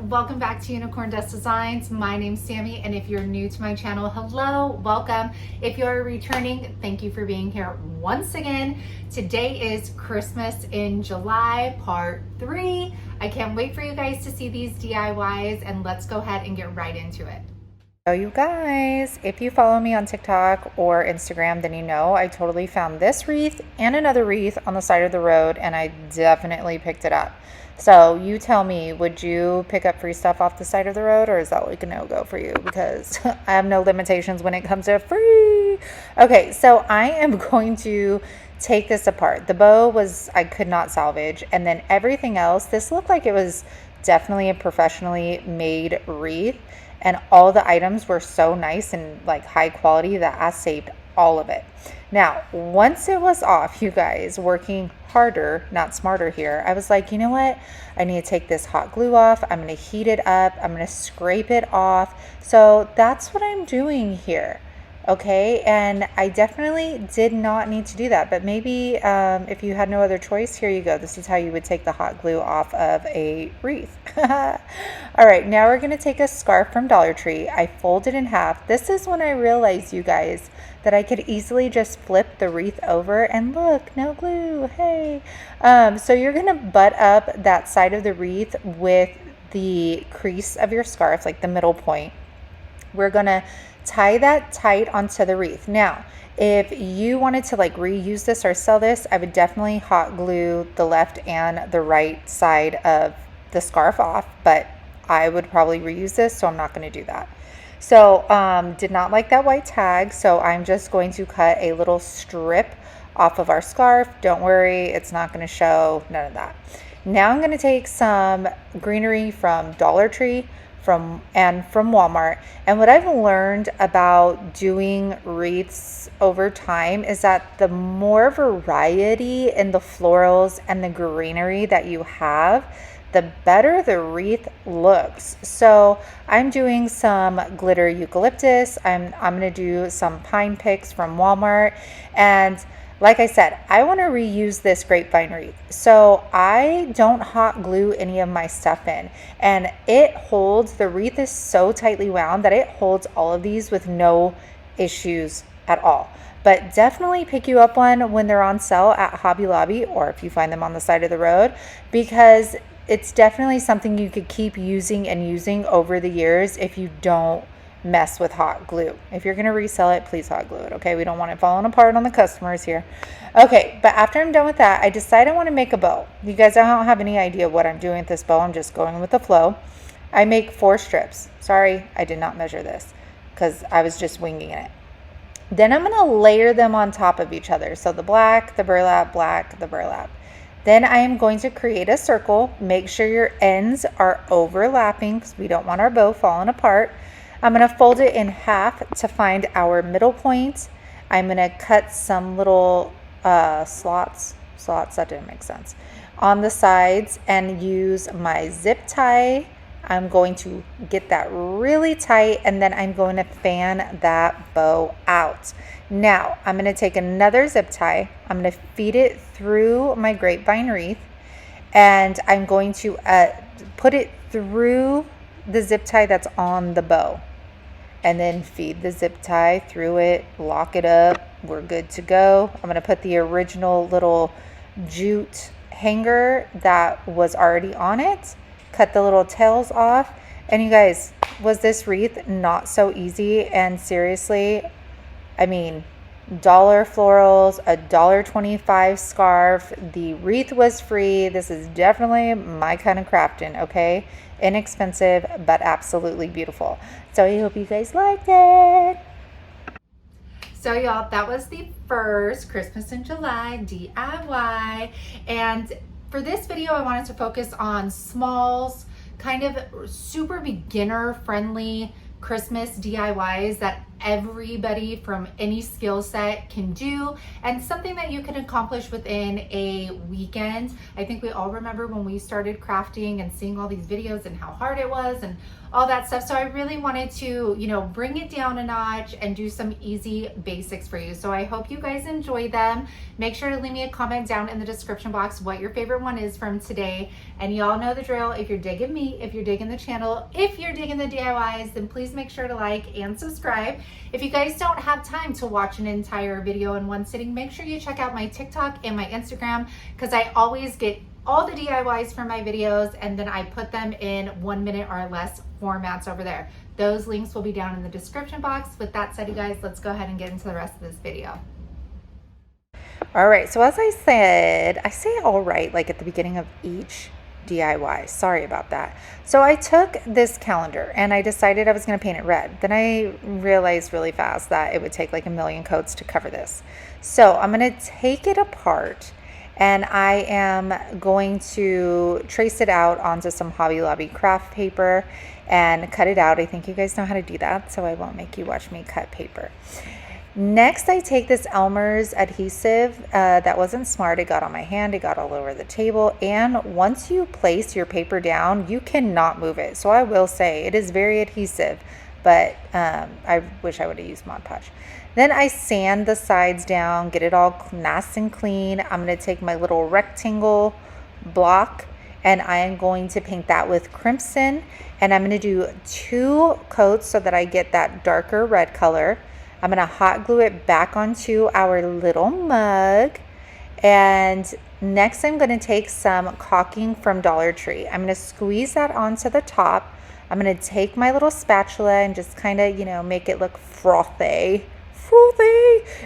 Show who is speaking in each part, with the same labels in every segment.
Speaker 1: welcome back to Unicorn Dust Designs. My name's Sammy, and if you're new to my channel, hello, welcome. If you're returning, thank you for being here once again. Today is Christmas in July, part 3. I can't wait for you guys to see these DIYs, and let's go ahead and get right into it. So you guys, if you follow me on TikTok or Instagram, then you know I totally found this wreath and another wreath on the side of the road, and I definitely picked it up. So you tell me, would you pick up free stuff off the side of the road, or is that like a no-go for you? Because I have no limitations when it comes to free. Okay, so I am going to take this apart. The bow I could not salvage, and then everything else, this looked like it was definitely a professionally made wreath. And all the items were so nice and like high quality that I saved all of it. Now, once it was off, you guys, working harder, not smarter here, I was like, you know what? I need to take this hot glue off. I'm going to heat it up. I'm going to scrape it off. So that's what I'm doing here. Okay, and I definitely did not need to do that, but maybe if you had no other choice, here you go. This is how you would take the hot glue off of a wreath. All right, now we're going to take a scarf from Dollar Tree. I fold it in half. This is when I realized, you guys, that I could easily just flip the wreath over and look, no glue, hey. So you're going to butt up that side of the wreath with the crease of your scarf, like the middle point. We're going to tie that tight onto the wreath. Now, if you wanted to like reuse this or sell this, I would definitely hot glue the left and the right side of the scarf off, but I would probably reuse this, so I'm not going to do that. So did not like that white tag, so I'm just going to cut a little strip off of our scarf. Don't worry, it's not going to show, none of that. Now I'm going to take some greenery from Dollar Tree from Walmart. And what I've learned about doing wreaths over time is that the more variety in the florals and the greenery that you have, the better the wreath looks. So I'm doing some glitter eucalyptus. I'm going to do some pine picks from Walmart. And like I said, I want to reuse this grapevine wreath. So I don't hot glue any of my stuff in. And it holds, the wreath is so tightly wound that it holds all of these with no issues at all. But definitely pick you up one when they're on sale at Hobby Lobby, or if you find them on the side of the road, because it's definitely something you could keep using and using over the years if you don't mess with hot glue. If you're going to resell it, please hot glue it, okay? We don't want it falling apart on the customers here. Okay, but after I'm done with that, I decide I want to make a bow. You guys don't have any idea what I'm doing with this bow. I'm just going with the flow. I make 4 strips. Sorry, I did not measure this because I was just winging it. Then I'm going to layer them on top of each other. So the black, the burlap, black, the burlap. Then I am going to create a circle. Make sure your ends are overlapping because we don't want our bow falling apart. I'm going to fold it in half to find our middle point. I'm going to cut some little slots, that didn't make sense, on the sides and use my zip tie. I'm going to get that really tight, and then I'm going to fan that bow out. Now, I'm going to take another zip tie. I'm going to feed it through my grapevine wreath, and I'm going to put it through the zip tie that's on the bow, and then feed the zip tie through it, lock it up. We're good to go. I'm going to put the original little jute hanger that was already on it, cut the little tails off. And you guys, was this wreath not so easy? And seriously, I mean, dollar florals, $1.25 scarf. The wreath was free. This is definitely my kind of crafting, okay? Inexpensive, but absolutely beautiful. So I hope you guys liked it. So y'all, that was the first Christmas in July DIY. And for this video, I wanted to focus on smalls, kind of super beginner friendly Christmas DIYs that everybody from any skill set can do, and something that you can accomplish within a weekend. I think we all remember when we started crafting and seeing all these videos and how hard it was and all that stuff. So I really wanted to, bring it down a notch and do some easy basics for you. So I hope you guys enjoy them. Make sure to leave me a comment down in the description box what your favorite one is from today. And y'all know the drill. If you're digging me, if you're digging the channel, if you're digging the DIYs, then please make sure to like and subscribe. If you guys don't have time to watch an entire video in one sitting, make sure you check out my TikTok and my Instagram, because I always get all the DIYs from my videos and then I put them in 1 minute or less formats over there. Those links will be down in the description box. With that said, you guys, let's go ahead and get into the rest of this video. All right, so as I said, I say all right like at the beginning of each DIY. Sorry about that. So I took this calendar and I decided I was going to paint it red. Then I realized really fast that it would take like a million coats to cover this. So I'm going to take it apart and I am going to trace it out onto some Hobby Lobby craft paper and cut it out. I think you guys know how to do that, so I won't make you watch me cut paper. Next, I take this Elmer's adhesive that wasn't smart. It got on my hand, it got all over the table, and once you place your paper down, you cannot move it. So I will say it is very adhesive, but I wish I would have used Mod Podge. Then I sand the sides down, get it all nice and clean. I'm going to take my little rectangle block and I am going to paint that with crimson, and I'm going to do 2 coats so that I get that darker red color. I'm going to hot glue it back onto our little mug, and next I'm going to take some caulking from Dollar Tree. I'm going to squeeze that onto the top. I'm going to take my little spatula and just kind of, make it look frothy.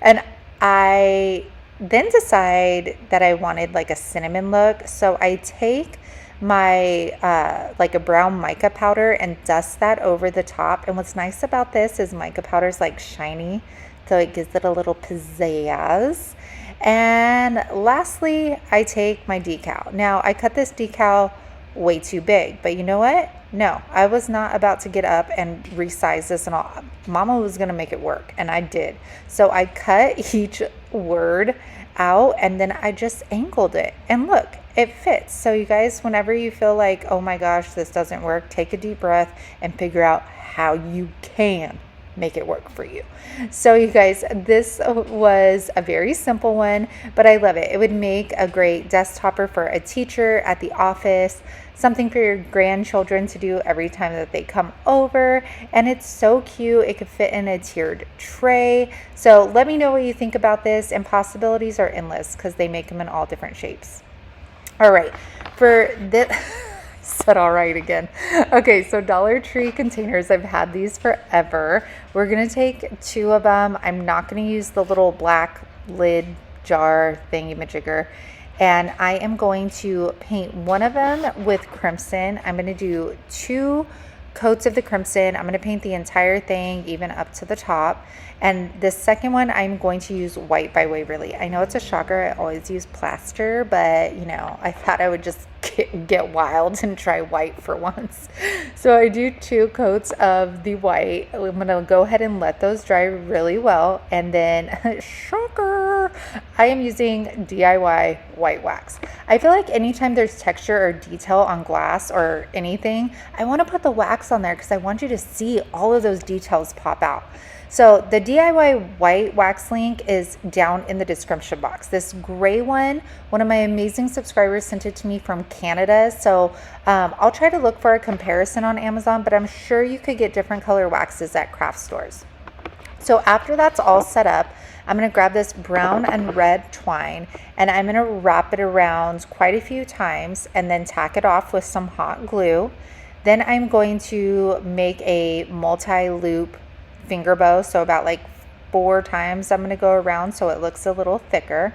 Speaker 1: And I then decide that I wanted like a cinnamon look. So I take my like a brown mica powder and dust that over the top. And what's nice about this is mica powder is like shiny, so it gives it a little pizzazz. And lastly, I take my decal. Now I cut this decal way too big, but you know what? No, I was not about to get up and resize this and all. Mama was going to make it work, and I did. So I cut each word out and then I just angled it, and look, it fits. So you guys, whenever you feel like, oh my gosh, this doesn't work, take a deep breath and figure out how you can make it work for you. So you guys, this was a very simple one, but I love it. It would make a great desk topper for a teacher at the office, something for your grandchildren to do every time that they come over. And it's so cute. It could fit in a tiered tray. So let me know what you think about this, and possibilities are endless because they make them in all different shapes. All right, for this said all right again. Okay, so Dollar Tree containers, I've had these forever. We're gonna take 2 of them. I'm not gonna use the little black lid jar thingy-majigger, and I am going to paint one of them with crimson. I'm gonna do 2 coats of the crimson. I'm gonna paint the entire thing, even up to the top. And the second one, I'm going to use White by Waverly. I know it's a shocker, I always use plaster, but I thought I would just get wild and try white for once. So I do 2 coats of the white. I'm gonna go ahead and let those dry really well. And then, shocker, I am using DIY white wax. I feel like anytime there's texture or detail on glass or anything, I wanna put the wax on there because I want you to see all of those details pop out. So the DIY white wax link is down in the description box. This gray one of my amazing subscribers sent it to me from Canada. So I'll try to look for a comparison on Amazon, but I'm sure you could get different color waxes at craft stores. So after that's all set up, I'm going to grab this brown and red twine and I'm going to wrap it around quite a few times and then tack it off with some hot glue. Then I'm going to make a multi-loop finger bow, so about like 4 times I'm going to go around so it looks a little thicker,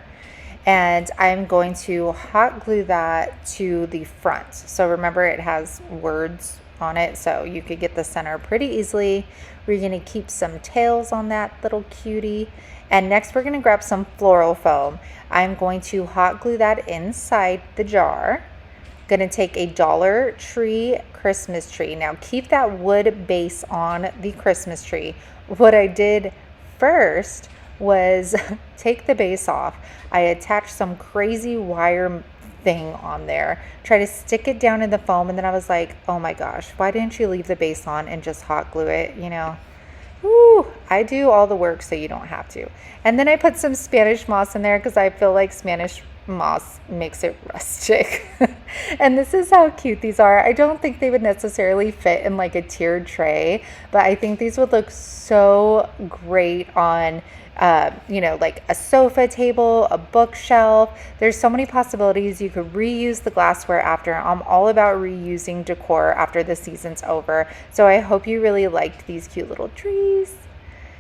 Speaker 1: and I'm going to hot glue that to the front. So remember, it has words on it, so you could get the center pretty easily. We're going to keep some tails on that little cutie, and next we're going to grab some floral foam. I'm going to hot glue that inside the jar. Going to take a Dollar Tree Christmas tree. Now keep that wood base on the Christmas tree. what I did first was take the base off. I attached some crazy wire thing on there, try to stick it down in the foam, and then I was like, oh my gosh, why didn't you leave the base on and just hot glue it, you know? Woo, I do all the work so you don't have to. And then I put some Spanish moss in there because I feel like Spanish moss makes it rustic. And this is how cute these are. I don't think they would necessarily fit in like a tiered tray, but I think these would look so great on you know, like a sofa table, a bookshelf. There's so many possibilities. You could reuse the glassware after. I'm all about reusing decor after the season's over. So I hope you really liked these cute little trees.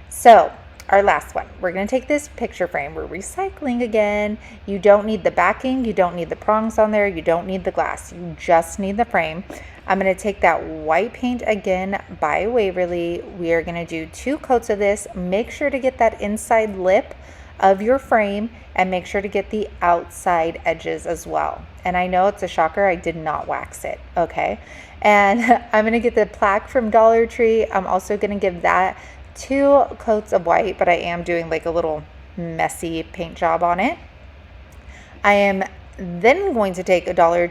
Speaker 1: So our last one, we're going to take this picture frame. We're recycling again. You don't need the backing. You don't need the prongs on there. You don't need the glass. You just need the frame. I'm going to take that white paint again by Waverly. We are going to do 2 coats of this. Make sure to get that inside lip of your frame and make sure to get the outside edges as well. And I know it's a shocker, I did not wax it, okay? And I'm going to get the plaque from Dollar Tree. I'm also going to give that 2 coats of white, but I am doing like a little messy paint job on it. I am then going to take a Dollar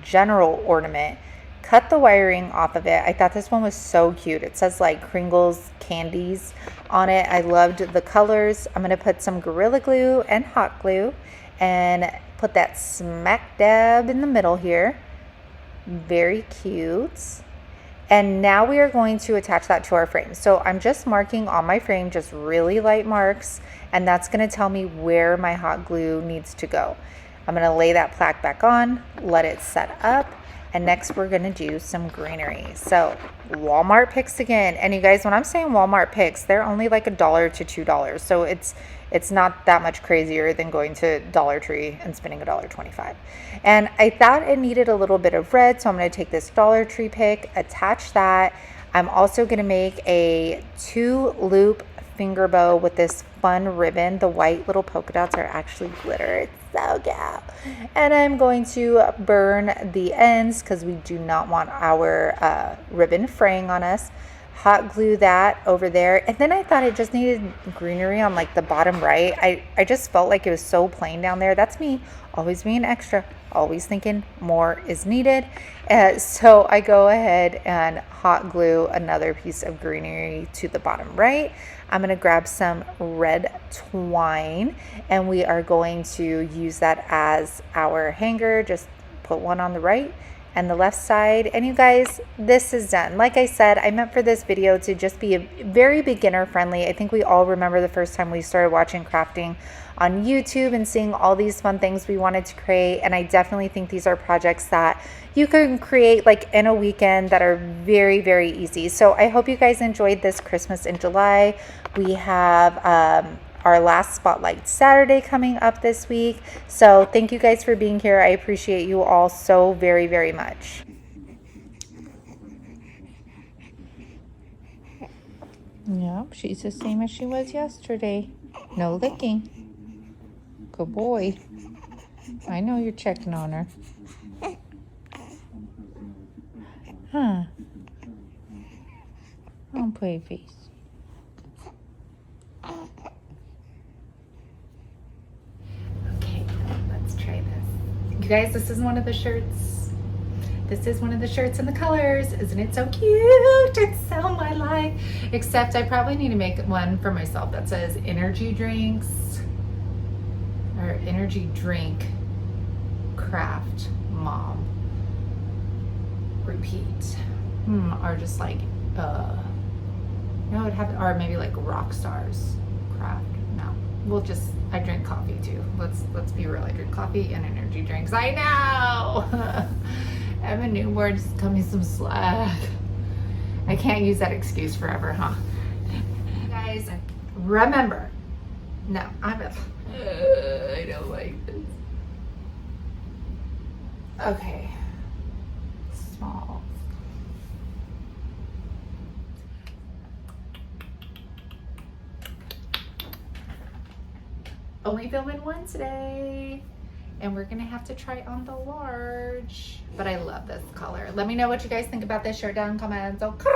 Speaker 1: General ornament, cut the wiring off of it. I thought this one was so cute. It says like Kringles candies on it. I loved the colors. I'm going to put some Gorilla Glue and hot glue and put that smack dab in the middle here. Very cute. And now we are going to attach that to our frame. So I'm just marking on my frame, just really light marks, and that's going to tell me where my hot glue needs to go. I'm going to lay that plaque back on, let it set up, and next we're going to do some greenery. So Walmart picks again. And you guys, when I'm saying Walmart picks, they're only like $1 to $2. So it's not that much crazier than going to Dollar Tree and spending $1.25. And I thought it needed a little bit of red, so I'm going to take this Dollar Tree pick, attach that. I'm also going to make a 2-loop finger bow with this fun ribbon. The white little polka dots are actually glitter. It's so cute. And I'm going to burn the ends because we do not want our ribbon fraying on us. Hot glue that over there. And then I thought it just needed greenery on like the bottom right. I just felt like it was so plain down there. That's me always being extra, always thinking more is needed. So I go ahead and hot glue another piece of greenery to the bottom right. I'm going to grab some red twine and we are going to use that as our hanger. Just put one on the right and the left side. And you guys, this is done. Like I said, I meant for this video to just be a very beginner friendly. I think we all remember the first time we started watching crafting on YouTube and seeing all these fun things we wanted to create. And I definitely think these are projects that you can create like in a weekend that are very, very easy. So I hope you guys enjoyed this Christmas in July. We have our last Spotlight Saturday coming up this week. So thank you guys for being here. I appreciate you all so very, very much. Yep, she's the same as she was yesterday. No licking. Good boy. I know you're checking on her. Huh. Don't play face. Okay, let's try this. You guys, this is one of the shirts. This is one of the shirts in the colors. Isn't it so cute? It's so my life. Except I probably need to make one for myself that says energy drinks or energy drink craft mom repeat. Or just like no, it'd have, or maybe like rock stars craft. No, we'll just, I drink coffee too. Let's be real. I drink coffee and energy drinks. I know. Emma Newborn just cut me some slack. I can't use that excuse forever, huh? Guys, remember, no, I don't like this. Okay, small. Only filming one today. And we're gonna have to try on the large. But I love this color. Let me know what you guys think about this shirt down in comments. Okay.